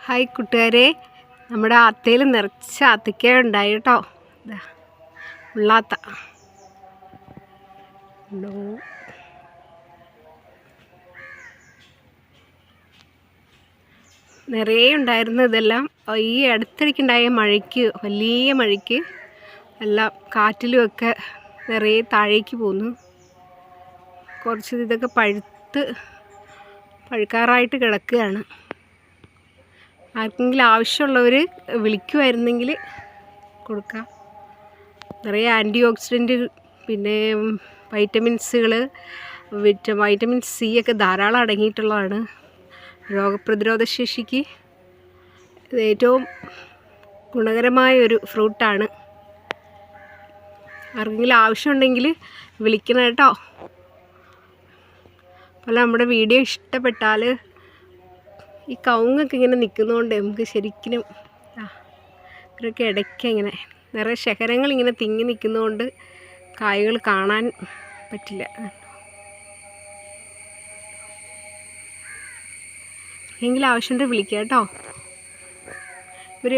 Hi കൂട്ടുകാരെ, നമ്മുടെ ആത്തയിൽ നിറച്ച ആത്തക്ക ഉണ്ടായി കേട്ടോ. ഉള്ളാത്ത നിറയെ ഉണ്ടായിരുന്നു. ഇതെല്ലാം ഈ അടുത്തിടയ്ക്കുണ്ടായ മഴയ്ക്ക്, വലിയ മഴയ്ക്ക് എല്ലാം കാറ്റിലുമൊക്കെ നിറയെ താഴേക്ക് പോന്നു. കുറച്ച് ഇതൊക്കെ പഴുക്കാറായിട്ട് കിടക്കുകയാണ്. ആർക്കെങ്കിലും ആവശ്യമുള്ളവർ വിളിക്കുമായിരുന്നെങ്കിൽ കൊടുക്കാം. നിറയെ ആൻറ്റി ഓക്സിഡൻറ്റ്, പിന്നെ വൈറ്റമിൻസുകൾ, വൈറ്റമിൻ സി ഒക്കെ ധാരാളം അടങ്ങിയിട്ടുള്ളതാണ്. രോഗപ്രതിരോധ ശേഷിക്ക് ഇത് ഏറ്റവും ഗുണകരമായ ഒരു ഫ്രൂട്ടാണ്. ആർക്കെങ്കിലും ആവശ്യമുണ്ടെങ്കിൽ വിളിക്കണം കേട്ടോ. അപ്പോൾ നമ്മുടെ വീഡിയോ ഇഷ്ടപ്പെട്ടാൽ, ഈ കവുങ്ങൊക്കെ ഇങ്ങനെ നിൽക്കുന്നതുകൊണ്ട് നമുക്ക് ശരിക്കും ഇവരൊക്കെ ഇടയ്ക്ക് ഇങ്ങനെ നിറയെ ശകരങ്ങൾ ഇങ്ങനെ തിങ്ങി നിൽക്കുന്നതുകൊണ്ട് കായകൾ കാണാൻ പറ്റില്ല. എങ്കിലും ആവശ്യമുണ്ടെങ്കിൽ വിളിക്കുക കേട്ടോ. ഇവർ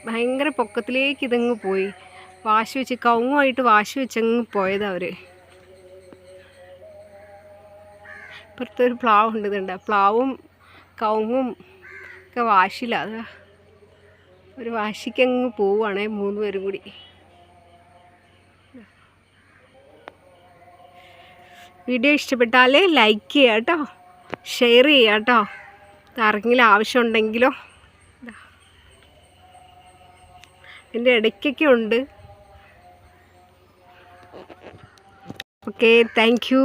ഭയങ്കര പൊക്കത്തിലേക്ക് ഇതങ്ങ് പോയി, വാശി വെച്ച് കവുങ്ങുമായിട്ട് വാശി വെച്ചങ്ങ് പോയത് അവർ. ഇപ്പുറത്തൊരു പ്ലാവ് ഉണ്ട്, ഇതുണ്ട്. പ്ലാവും കവുങ്ങും ഒക്കെ വാശിയില്ല. അത് ഒരു വാശിക്കങ്ങ് പോവുകയാണേ 3 പേരും കൂടി. വീഡിയോ ഇഷ്ടപ്പെട്ടാൽ ലൈക്ക് ചെയ്യുക കേട്ടോ, ഷെയർ ചെയ്യുക കേട്ടോ. ആർക്കെങ്കിലും ആവശ്യമുണ്ടെങ്കിലോ. ഇതിൻ്റെ ഇടയ്ക്കൊക്കെ ഉണ്ട്. Okay, thank you.